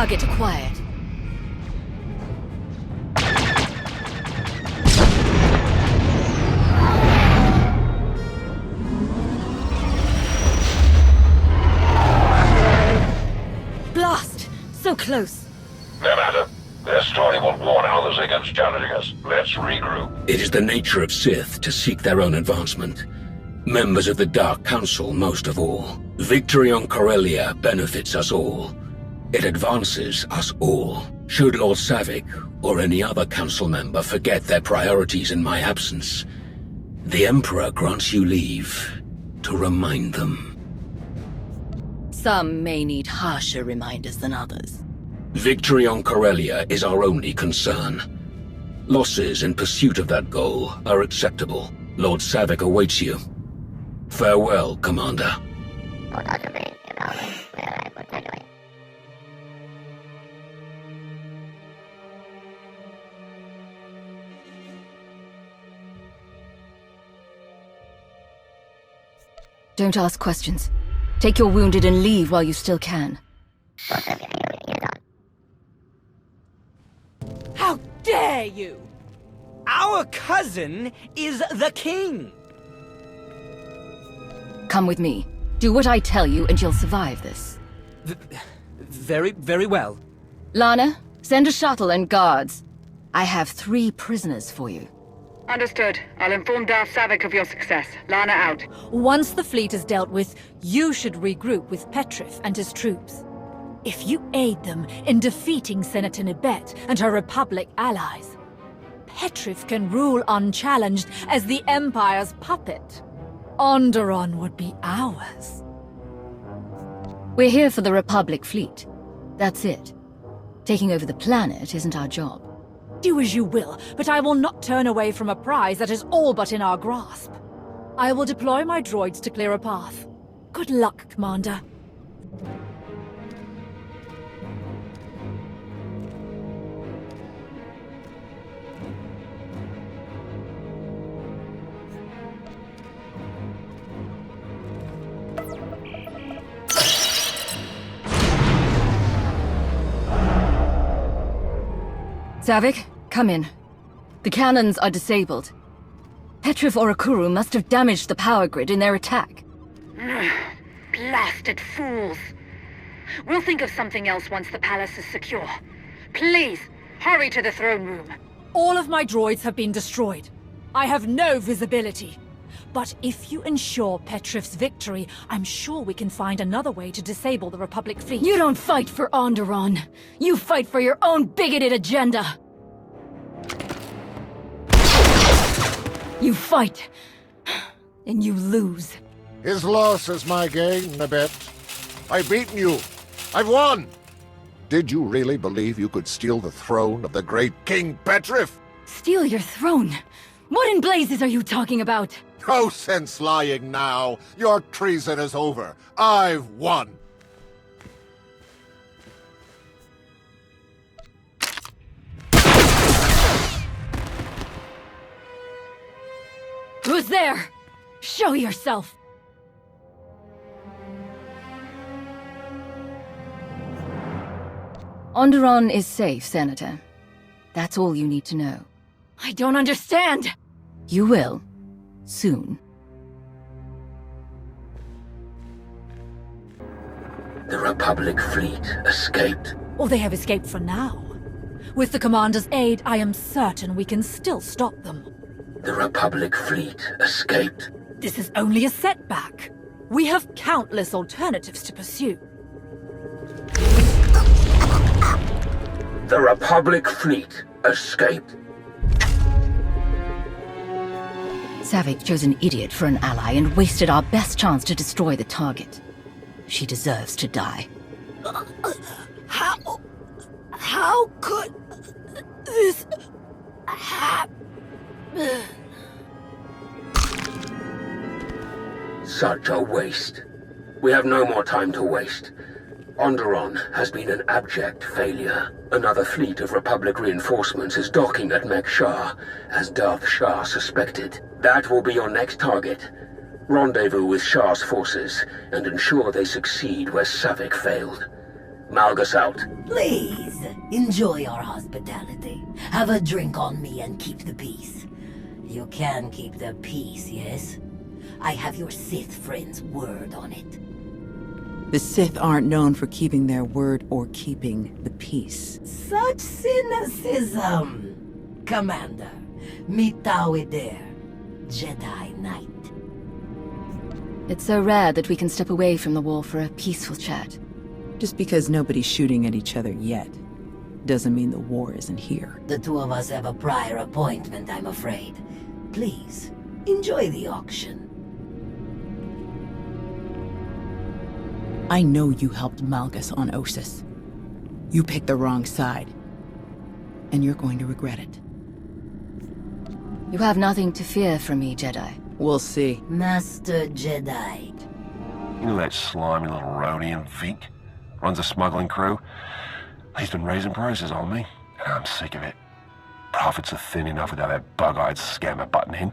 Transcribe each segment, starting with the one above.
Target acquired. Blast! So close. No matter. Their story will warn others against challenging us. Let's regroup. It is the nature of Sith to seek their own advancement. Members of the Dark Council most of all. Victory on Corellia benefits us all. It advances us all. Should Lord Savik or any other council member forget their priorities in my absence, the Emperor grants you leave to remind them. Some may need harsher reminders than others. Victory on Corellia is our only concern. Losses in pursuit of that goal are acceptable. Lord Savik awaits you. Farewell, Commander. Don't ask questions. Take your wounded and leave while you still can. How dare you! Our cousin is the king! Come with me. Do what I tell you and you'll survive this. Very well. Lana, send a shuttle and guards. I have 3 prisoners for you. Understood. I'll inform Darth Savik of your success. Lana out. Once the fleet is dealt with, you should regroup with Petryph and his troops. If you aid them in defeating Senator Nibet and her Republic allies, Petryph can rule unchallenged as the Empire's puppet. Onderon would be ours. We're here for the Republic fleet. That's it. Taking over the planet isn't our job. Do as you will, but I will not turn away from a prize that is all but in our grasp. I will deploy my droids to clear a path. Good luck, Commander. Savik, come in. The cannons are disabled. Petryph or Akuru must have damaged the power grid in their attack. Blasted fools. We'll think of something else once the palace is secure. Please, hurry to the throne room. All of my droids have been destroyed. I have no visibility. But if you ensure Petryph's victory, I'm sure we can find another way to disable the Republic fleet. You don't fight for Onderon. You fight for your own bigoted agenda. You fight, and you lose. His loss is my gain, Nibet. I've beaten you. I've won! Did you really believe you could steal the throne of the great King Petryph? Steal your throne? What in blazes are you talking about? No sense lying now. Your treason is over. I've won. Who's there? Show yourself! Onderon is safe, Senator. That's all you need to know. I don't understand! You will. Soon. The Republic fleet escaped. Or they have escaped for now. With the Commander's aid, I am certain we can still stop them. The Republic fleet escaped. This is only a setback. We have countless alternatives to pursue. The Republic fleet escaped. Savik chose an idiot for an ally and wasted our best chance to destroy the target. She deserves to die. How could this happen? Such a waste. We have no more time to waste. Onderon has been an abject failure. Another fleet of Republic reinforcements is docking at Mek-Sha, as Darth Shaar suspected. That will be your next target. Rendezvous with Shaar's forces, and ensure they succeed where Savik failed. Malgus out. Please, enjoy our hospitality. Have a drink on me and keep the peace. You can keep the peace, yes? I have your Sith friend's word on it. The Sith aren't known for keeping their word or keeping the peace. Such cynicism! Commander, meet Tawider, Jedi Knight. It's so rare that we can step away from the war for a peaceful chat. Just because nobody's shooting at each other yet, doesn't mean the war isn't here. The two of us have a prior appointment, I'm afraid. Please, enjoy the auction. I know you helped Malgus on Ossus. You picked the wrong side. And you're going to regret it. You have nothing to fear from me, Jedi. We'll see. Master Jedi. You know that slimy little Rhodian, Vik? Runs a smuggling crew? He's been raising prices on me, and I'm sick of it. Profits are thin enough without that bug-eyed scammer butting in.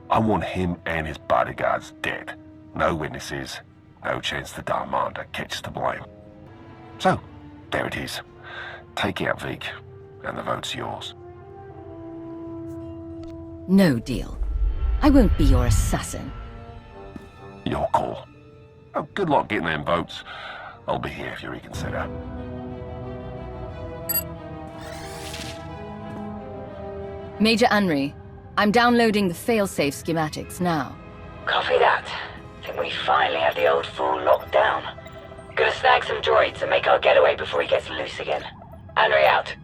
I want him and his bodyguards dead. No witnesses. No chance the Darmander catches the blame. So, there it is. Take out Vik, and the vote's yours. No deal. I won't be your assassin. Your call. Oh, good luck getting them votes. I'll be here if you reconsider. Major Anri, I'm downloading the failsafe schematics now. Copy that. Think we finally have the old fool locked down. Gonna snag some droids and make our getaway before he gets loose again. Anri out.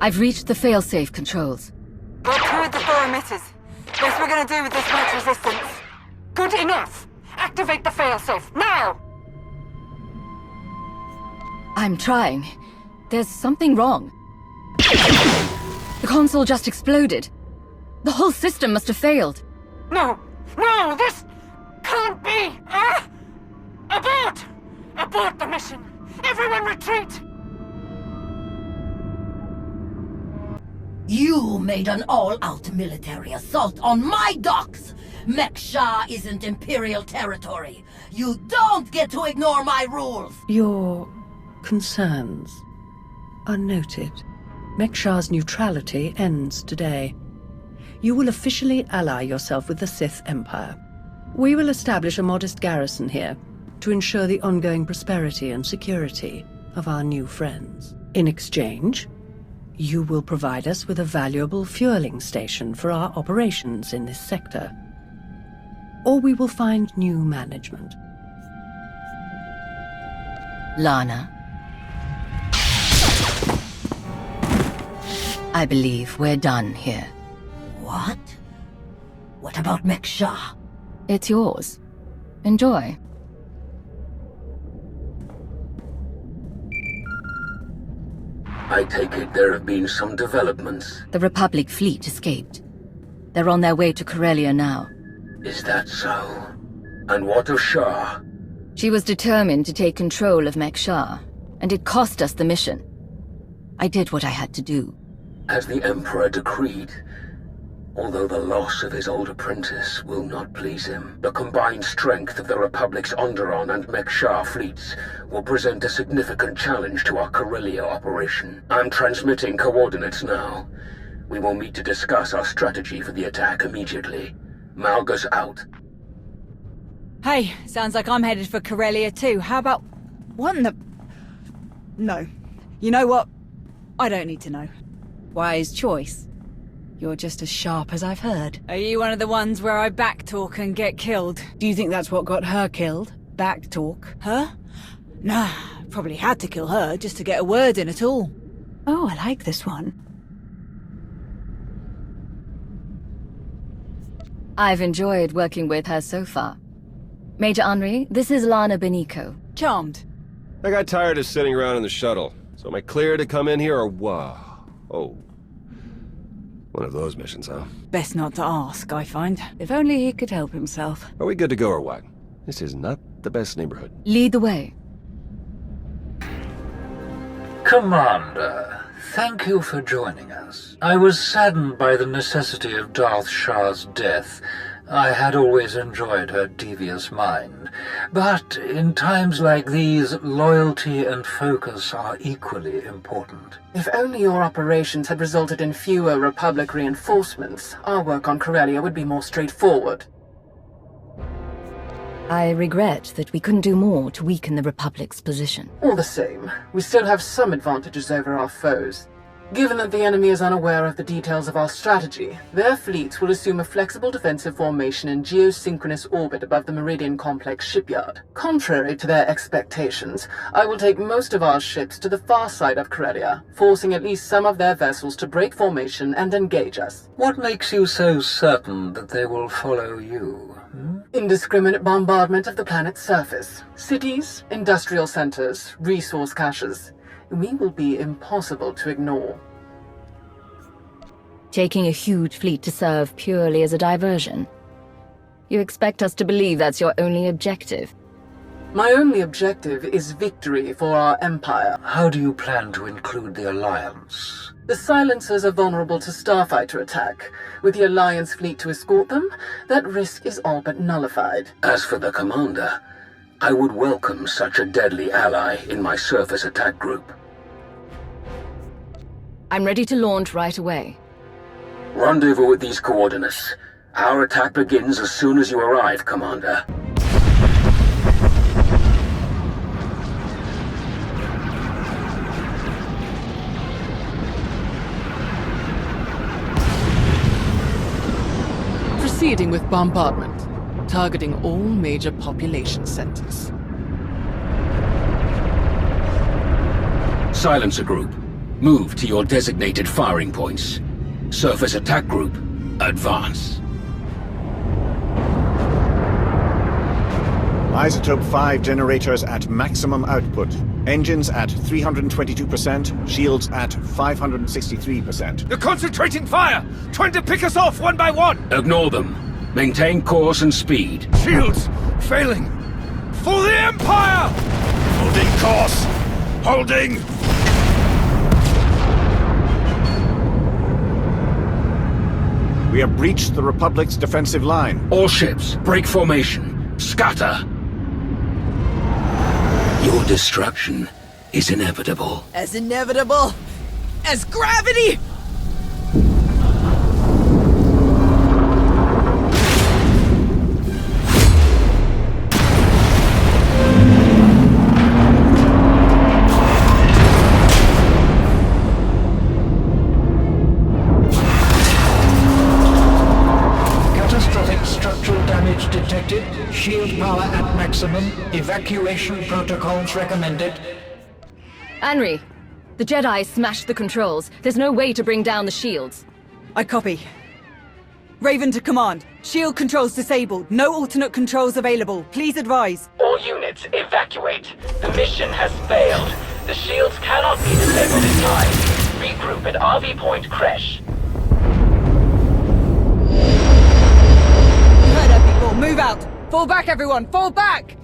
I've reached the failsafe controls. Got two of the 4 emitters. Best we're gonna do with this much resistance. Good enough! Activate the failsafe, now! I'm trying. There's something wrong. The console just exploded. The whole system must have failed. No! No! This can't be! Abort! Abort the mission! Everyone retreat! You made an all-out military assault on my docks! Mek-Sha isn't Imperial territory. You don't get to ignore my rules! Your concerns are noted. Mek-Sha's neutrality ends today. You will officially ally yourself with the Sith Empire. We will establish a modest garrison here to ensure the ongoing prosperity and security of our new friends. In exchange, you will provide us with a valuable fueling station for our operations in this sector. Or we will find new management. Lana. I believe we're done here. What? What about Mek-Sha? It's yours. Enjoy. I take it there have been some developments. The Republic fleet escaped. They're on their way to Corellia now. Is that so? And what of Shaar? She was determined to take control of Mek-Sha, and it cost us the mission. I did what I had to do. As the Emperor decreed. Although the loss of his old apprentice will not please him, the combined strength of the Republic's Onderon and Mek-Sha fleets will present a significant challenge to our Corellia operation. I'm transmitting coordinates now. We will meet to discuss our strategy for the attack immediately. Malgus out. Hey, sounds like I'm headed for Corellia too. How about... What in the... No. You know what? I don't need to know. Wise choice. You're just as sharp as I've heard. Are you one of the ones where I backtalk and get killed? Do you think that's what got her killed? Backtalk? Her? Nah, probably had to kill her just to get a word in at all. Oh, I like this one. I've enjoyed working with her so far. Major Henri, this is Lana Benico. Charmed. I got tired of sitting around in the shuttle. So am I clear to come in here or what? Oh. One of those missions, huh? Best not to ask, I find. If only he could help himself. Are we good to go or what? This is not the best neighborhood. Lead the way. Commander, thank you for joining us. I was saddened by the necessity of Darth Shaar's death. I had always enjoyed her devious mind. But in times like these, loyalty and focus are equally important. If only your operations had resulted in fewer Republic reinforcements, our work on Corellia would be more straightforward. I regret that we couldn't do more to weaken the Republic's position. All the same, we still have some advantages over our foes. Given that the enemy is unaware of the details of our strategy, their fleets will assume a flexible defensive formation in geosynchronous orbit above the Meridian Complex shipyard. Contrary to their expectations, I will take most of our ships to the far side of Corellia, forcing at least some of their vessels to break formation and engage us. What makes you so certain that they will follow you? Indiscriminate bombardment of the planet's surface. Cities, industrial centers, resource caches. We will be impossible to ignore. Taking a huge fleet to serve purely as a diversion? You expect us to believe that's your only objective? My only objective is victory for our Empire. How do you plan to include the Alliance? The silencers are vulnerable to starfighter attack. With the Alliance fleet to escort them, that risk is all but nullified. As for the Commander, I would welcome such a deadly ally in my surface attack group. I'm ready to launch right away. Rendezvous at these coordinates. Our attack begins as soon as you arrive, Commander. Proceeding with bombardment, targeting all major population centers. Silencer Group, move to your designated firing points. Surface Attack Group, advance. Isotope 5 generators at maximum output. Engines at 322%, shields at 563%. They're concentrating fire! Trying to pick us off one by one! Ignore them. Maintain course and speed. Shields! Failing! For the Empire! Holding course! Holding! We have breached the Republic's defensive line. All ships, break formation. Scatter! Your destruction is inevitable. As inevitable as gravity! Shield power at maximum. Evacuation protocols recommended. Henry, the Jedi smashed the controls. There's no way to bring down the shields. I copy. Raven to command. Shield controls disabled. No alternate controls available. Please advise. All units, evacuate. The mission has failed. The shields cannot be disabled in time. Regroup at RV Point Crash. Heard that, people. Move out. Fall back, everyone! Fall back!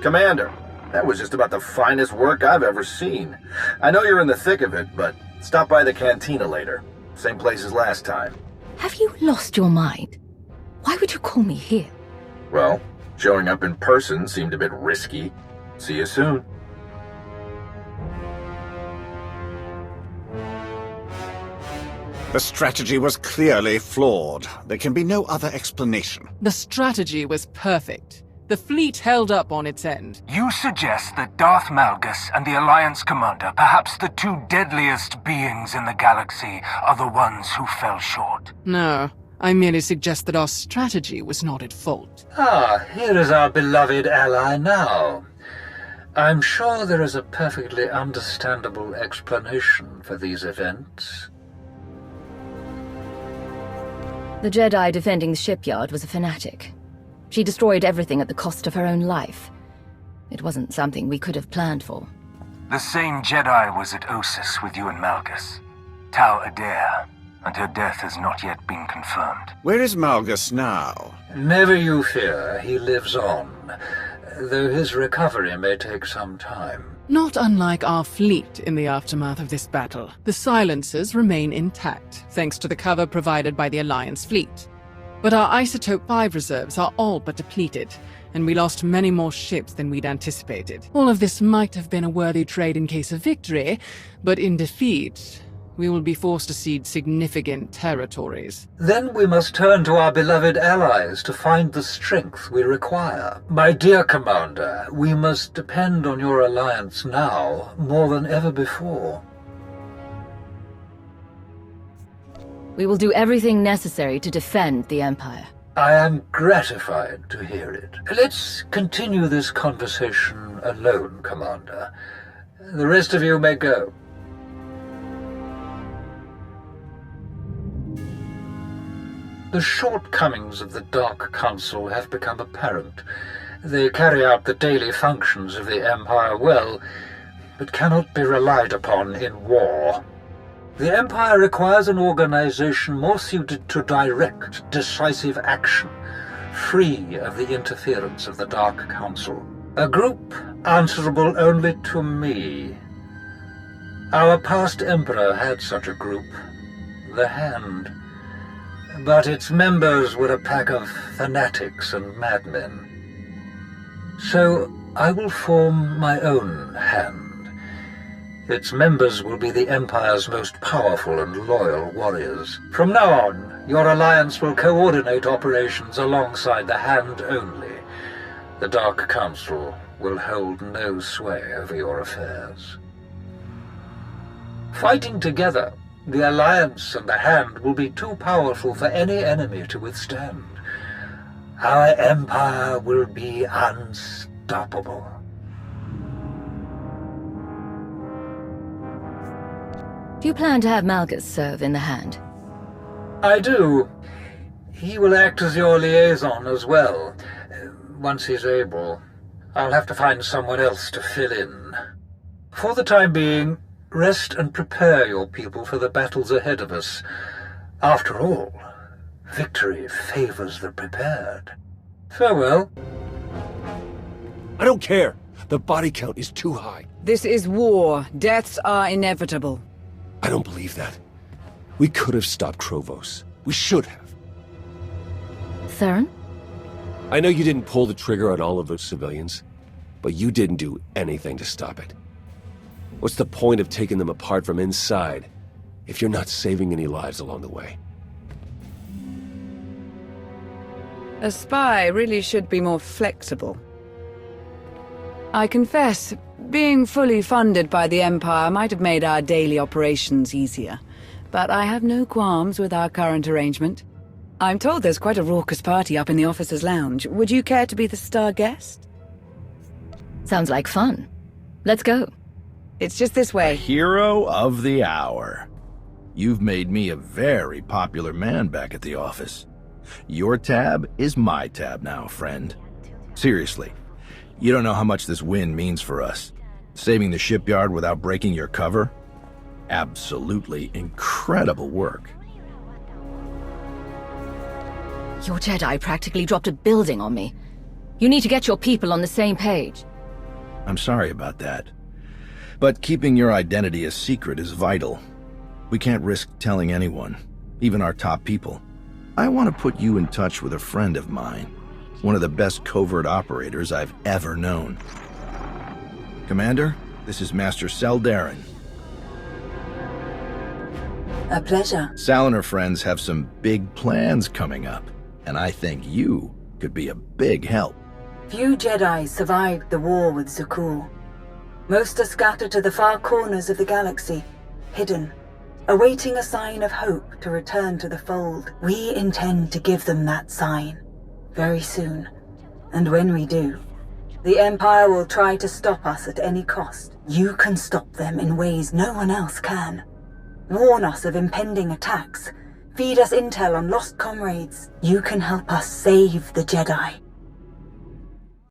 Commander, that was just about the finest work I've ever seen. I know you're in the thick of it, but stop by the cantina later. Same place as last time. Have you lost your mind? Why would you call me here? Well, showing up in person seemed a bit risky. See you soon. The strategy was clearly flawed. There can be no other explanation. The strategy was perfect. The fleet held up on its end. You suggest that Darth Malgus and the Alliance Commander, perhaps the two deadliest beings in the galaxy, are the ones who fell short. No, I merely suggest that our strategy was not at fault. Ah, here is our beloved ally now. I'm sure there is a perfectly understandable explanation for these events. The Jedi defending the shipyard was a fanatic. She destroyed everything at the cost of her own life. It wasn't something we could have planned for. The same Jedi was at Osis with you and Malgus. Tau Adair, and her death has not yet been confirmed. Where is Malgus now? Never you fear, he lives on, though his recovery may take some time. Not unlike our fleet in the aftermath of this battle, the silencers remain intact, thanks to the cover provided by the Alliance fleet. But our Isotope 5 reserves are all but depleted, and we lost many more ships than we'd anticipated. All of this might have been a worthy trade in case of victory, but in defeat, we will be forced to cede significant territories. Then we must turn to our beloved allies to find the strength we require. My dear Commander, we must depend on your alliance now more than ever before. We will do everything necessary to defend the Empire. I am gratified to hear it. Let's continue this conversation alone, Commander. The rest of you may go. The shortcomings of the Dark Council have become apparent. They carry out the daily functions of the Empire well, but cannot be relied upon in war. The Empire requires an organization more suited to direct, decisive action, free of the interference of the Dark Council. A group answerable only to me. Our past Emperor had such a group, the Hand. But its members were a pack of fanatics and madmen. So I will form my own Hand. Its members will be the Empire's most powerful and loyal warriors. From now on, your alliance will coordinate operations alongside the Hand only. The Dark Council will hold no sway over your affairs. Fighting together, the Alliance and the Hand will be too powerful for any enemy to withstand. Our Empire will be unstoppable. Do you plan to have Malgus serve in the Hand? I do. He will act as your liaison as well, once he's able. I'll have to find someone else to fill in. For the time being, rest and prepare your people for the battles ahead of us. After all, victory favors the prepared. Farewell. I don't care. The body count is too high. This is war. Deaths are inevitable. I don't believe that. We could have stopped Krovos. We should have. Theron? I know you didn't pull the trigger on all of those civilians, but you didn't do anything to stop it. What's the point of taking them apart from inside if you're not saving any lives along the way? A spy really should be more flexible. I confess, being fully funded by the Empire might have made our daily operations easier, but I have no qualms with our current arrangement. I'm told there's quite a raucous party up in the officers' lounge. Would you care to be the star guest? Sounds like fun. Let's go. It's just this way. Hero of the hour. You've made me a very popular man back at the office. Your tab is my tab now, friend. Seriously, you don't know how much this win means for us. Saving the shipyard without breaking your cover? Absolutely incredible work. Your Jedi practically dropped a building on me. You need to get your people on the same page. I'm sorry about that. But keeping your identity a secret is vital. We can't risk telling anyone, even our top people. I want to put you in touch with a friend of mine, one of the best covert operators I've ever known. Commander, this is Master Seldarin. A pleasure. Sal and her friends have some big plans coming up, and I think you could be a big help. Few Jedi survived the war with Zakuul. Most are scattered to the far corners of the galaxy, hidden, awaiting a sign of hope to return to the fold. We intend to give them that sign, very soon. And when we do, The Empire will try to stop us at any cost. You can stop them in ways no one else can. Warn us of impending attacks. Feed us intel on lost comrades. You can help us save the Jedi.